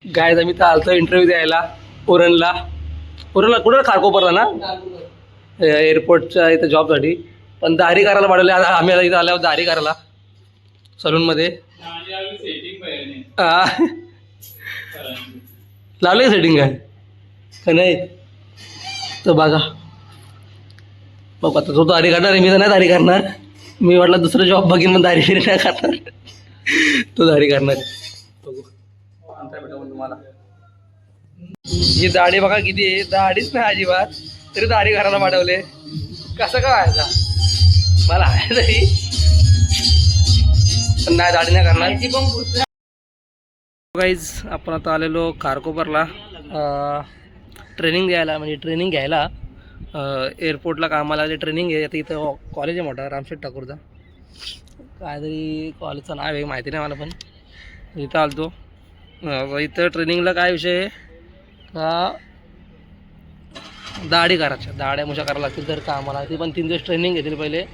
Guys आम्ही तर आलतो इंटरव्ह्यू द्यायला उरणला. कुठं खारकोपरला ना, एअरपोर्टच्या इथं जॉबसाठी. पण दाढी करायला वाढवले आम्ही. आता इथं आल्यावर दाढी करायला सलूनमध्ये. लावले सेटिंग काय का नाही तर बघा. बघ आता तो दाढी करणार आहे, मी तर नाही दाढी करणार. मी वाटलं दुसरं जॉब बघीन पण दाढी नाही करणार. तो दाढी करणार. बघू तुम्हाला ही दाढी बघा किती आहे. दाढीच नाही अजिबात, तरी दाढी घराला वाढवले. कसं काय व्हायचा मला आहे तरी, पण नाही दाढी नाही करणार. गाईज आपण आता आलेलो खारकोपरला ट्रेनिंग द्यायला, म्हणजे ट्रेनिंग घ्यायला. एअरपोर्टला कामाला ट्रेनिंग आहे. आता इथं कॉलेज आहे मोठा, रामशेठ ठाकूरचा काहीतरी कॉलेजचं नाव आहे, माहिती नाही मला. पण इथं आलतो. इथं ट्रेनिंगला काय विषय आहे का, दाढी करायच्या, दाढ्या मुशा करायला लागतील तर कामाला. ती पण 3 दिवस ट्रेनिंग घेतील पहिले.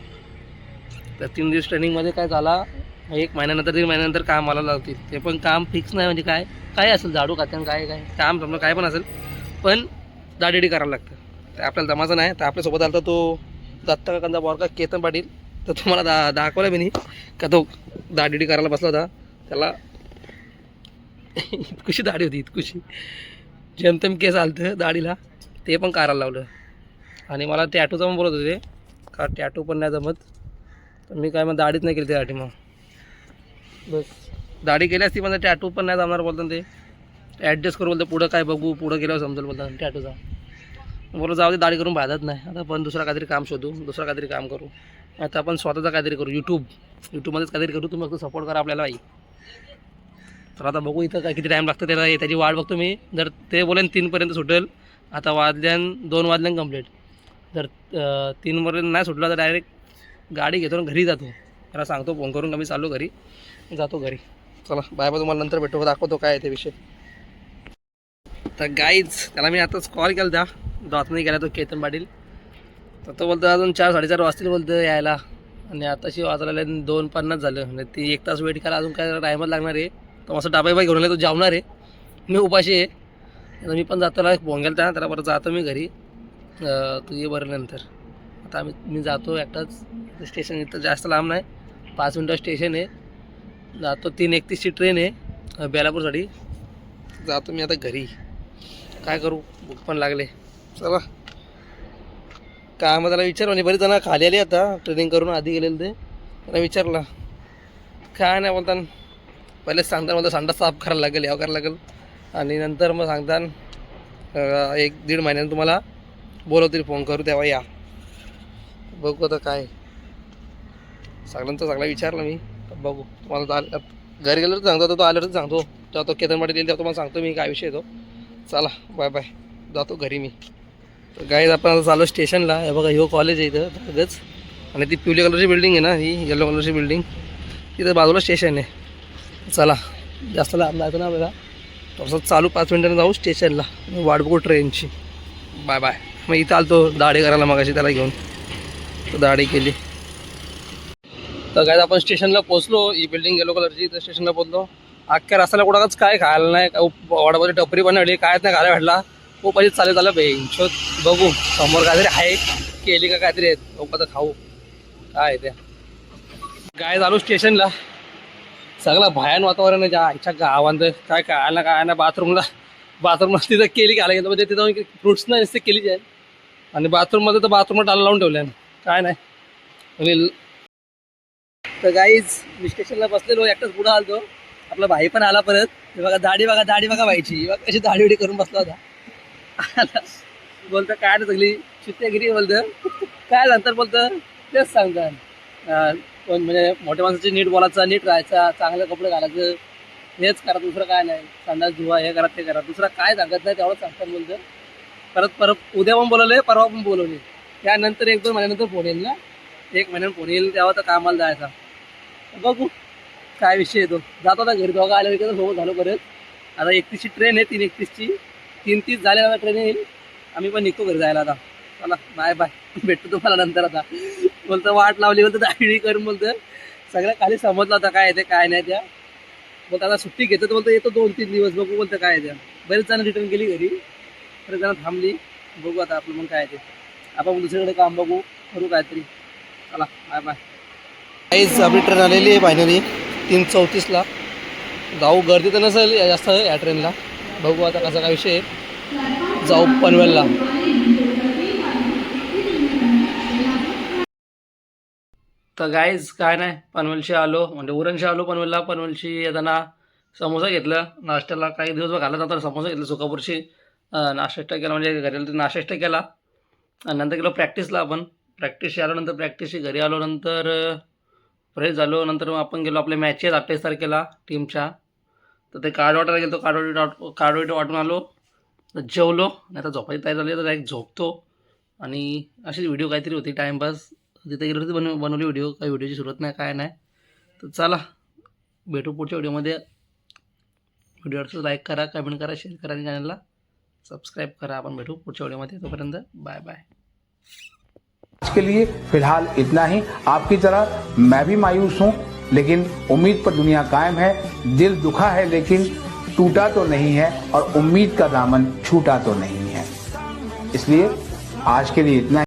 तर 3 दिवस ट्रेनिंगमध्ये काय झाला, 1 महिन्यानंतर 3 महिन्यानंतर कामाला लावतील. ते पण काम फिक्स नाही, म्हणजे काय असेल, झाडू खात्यान काय काम समजा काय पण असेल, पण दाढी करायला लागतं. ते आपल्याला जमाचं नाही. तर आपल्यासोबत आला तो दत्ता काकांचा बोरका केतन पाटील. तर तुम्हाला दाखवलं मी का तो दाढी करायला बसला होता. त्याला इतकुशी दाढी होती, इतकुशी जेमतेम केस आलतं दाढीला, ते पण करायला लावलं. आणि मला टॅटूचं पण बोलत होते का टॅटू पण नाही जमत. तर मी काय मग दाढीच नाही केली त्यासाठी. मग बस दाढी केली असती पण टॅटू पण नाही जमणार बोलतात. ते ॲडजस्ट करू बोलतं, पुढं काय बघू, पुढं गेल्यावर समजेल बोलतात टॅटूचा. बोलू जाऊ दे, दाढी करून फायदाच नाही. आता आपण दुसरा काहीतरी काम शोधू, दुसरं काहीतरी काम करू. आता आपण स्वतःचा काहीतरी करू, यूट्यूबमध्येच काहीतरी करू. तुम्ही फक्त सपोर्ट करा आपल्याला बाई. तर आता बघू इथं काय किती टाईम लागतं त्याची वाट बघतो मी. जर ते बोलेन 3पर्यंत सुटेल, आता 2 वाजल्यान कंप्लीट. जर 3पर्यंत नाही सुटला तर डायरेक्ट गाडी घेतो आणि घरी जातो. त्याला सांगतो फोन करून का मी चालू घरी, जातो घरी. चला बाय बाय, तुम्हाला नंतर भेटतो, दाखवतो काय आहे ते विषय. तर गाईज त्याला मी आताच कॉल केला त्या दातनी गेला तो केतन पाटील. तर तो बोलतो अजून 4-4:30 वाजतील बोलतं यायला. आणि आताशी वाजलेले 2:50 झालं. म्हणजे ती 1 तास वेट करायला अजून काय टायमच लागणार आहे. तो मस्त डाबा घेऊन आला, तो जेवणार आहे. मी उपाशी आहे. आता मी पण जातो, फोन गेला त्याला बरं जातो मी घरी. तू ये बरं नंतर. आता मी जातो एकटाच. स्टेशन इथं जास्त लांब नाही, 5 मिनटं स्टेशन आहे. जातो, 3:31ची ट्रेन आहे बेलापूरसाठी. जातो मी आता घरी. काय करू, भूक पण लागले. चला काय मग त्याला विचार, म्हणजे बरीच जण खाली आली आता ट्रेनिंग करून आधी गेलेलं. ते त्याला विचारला काय नाही बोलताना, पहिलेच सांगता मला संडास साफ करायला लागेल, यावं करायला लागेल. आणि नंतर मग सांगताना 1-1.5 महिन्यानं तुम्हाला बोलवतील, फोन करू तेव्हा या. बघू आता काय सगळ्यांचा सगळा विचारला मी. तर बघू तुम्हाला घरी गेलं तर सांगतो. तो आल्यावर सांगतो, तेव्हा तो केतन पाटील येईल तेव्हा तुम्हाला सांगतो मी काय विषय येतो. चला बाय बाय, जातो घरी मी. तर गाईज आपण आता चालू स्टेशनला. हे बघा ह्यो कॉलेज आहे इथं लगेच. आणि ती पिवळी कलरची बिल्डिंग आहे ना, ही येलो कलरची बिल्डिंग, तिथं बाजूला स्टेशन आहे. चला जास्त लांब जायचं ना बघा. तसं चालू 5 मिनिटांनी जाऊ स्टेशनला, वाट बघू ट्रेनची. Bye bye. मग इथं आलतो दाढी करायला मगाशी त्याला घेऊन, तर दाढी केली. तर काय आपण स्टेशनला पोचलो. ही बिल्डिंग येलो कलरची, तर स्टेशनला पोचलो. अख्ख्या रस्त्याला कुठंच काय खायला नाही, वडापावची टपरी पण भेटली, कायच नाही खायला भेटला. खूप अशी चालू बेंचोत. बघू समोर काहीतरी आहे, केली का काहीतरी आहेत लोक, तर खाऊ काय आहे त्या. काय झालो स्टेशनला, सगळं भयान वातावरण आहे. ज्या आईच्या गावांत काय काय ना बाथरूमला तिथं केली घाला गेलं, म्हणजे तिथं फ्रुट्स नाही नुसते केलीच आहे. आणि बाथरूममध्ये तर बाथरूमला टाळा लावून ठेवल्या काय नाही. आणि तर गाईज मी स्टेशनला बसलेलो, एकटाच पुढं आलतो. आपला भाई पण आला परत. हे बघा दाढी बघा व्हायची, बघा कशी दाढी करून बसला होता. बोलतं काय ना सगळी चित्त्यागिरी, बोलतं काय नंतर बोलतं तेच सांगतात. पण म्हणजे मोठ्या माणसाची नीट बोलायचं, नीट राहायचा, चांगले कपडे घालायचं, हेच करा, दुसरं काय नाही. संडास धुवा, हे करा ते करा, दुसरं काय सांगत नाही, तेवढंच सांगतात. बोलतं परत उद्या पण बोलवले, परवा पण बोलवले. त्यानंतर 1-2 महिन्यानंतर फोन येईल ना, 1 महिन्यानं फोन येईल, तेव्हा तर कामाला जायचा. बघू काय विषय येतो. जातो आता घरी. दोघं आले की सोबत झालो परत. आता 31ची ट्रेन आहे, 3:31ची. 3:30 झाले आता ट्रेन येईल. आम्ही पण निघतो घरी जायला आता. चला बाय बाय, भेटतो तुम्हाला नंतर. आता बोलतं वाट लावली, बोलतं दाढी करून, बोलतं सगळ्या खाली समजलं आता काय येते काय नाही त्या. बोलतो आता सुट्टी घेतो तर बोलतो येतो 2-3 दिवस बघू बोलतं काय आहे ते. बरेच जण रिटर्न गेली घरी, बरेच जण थांबली. बघू आता आपलं मग काय आहे ते. आपण दुसरीकडे काम बघू, करू काहीतरी. चला बाय बाय. काहीच आपली ट्रेन आलेली आहे फायनली 3:34ला. जाऊ, गर्दी तर नसेल जास्त या ट्रेनला. बघू आता कसा काय विषय आहे. जाऊ पनवेलला. तर गाईज काय नाही, पनवेलशी आलो म्हणजे उरणशी आलो पनवेलला. पनवेलशी येताना समोसा घेतलं नाश्त्याला. काही दिवस घालत नंतर समोसा घेतलं सुकापूरशी. नाश्ता केला म्हणजे घरी आलो नाश्ता केला. आणि नंतर गेलो प्रॅक्टिसला. आपण प्रॅक्टिसशी आलो. नंतर प्रॅक्टिसशी घरी आलो. नंतर फ्रेश झालो. नंतर मग आपण गेलो आपल्या मॅचेस 28 तारखेला टीमच्या. तर ते कार्ड वाटायला गेलो. कार्ड वाटून आलो. तर जेवलो. नाही तर झोपायची तयारी झाली तर डायरेक्ट झोपतो. आणि अशीच व्हिडिओ काहीतरी होती टाईमपास. तिथे गेलो होती बनवली व्हिडिओ. काही व्हिडिओची सुरुवात नाही काय नाही. तर चला भेटू पुढच्या व्हिडिओमध्ये. व्हिडिओवर लाईक करा, कमेंट करा, शेअर करा आणि चॅनलला सबस्क्राईब करा. आपण भेटू पुढच्या व्हिडिओमध्ये. तोपर्यंत बाय बाय. आज के लिए फिलहाल इतना ही। आपकी तरह मैं भी मायूस हूं, लेकिन उम्मीद पर दुनिया कायम है। दिल दुखा है लेकिन टूटा तो नहीं है, और उम्मीद का दामन छूटा तो नहीं है। इसलिए आज के लिए इतना ही।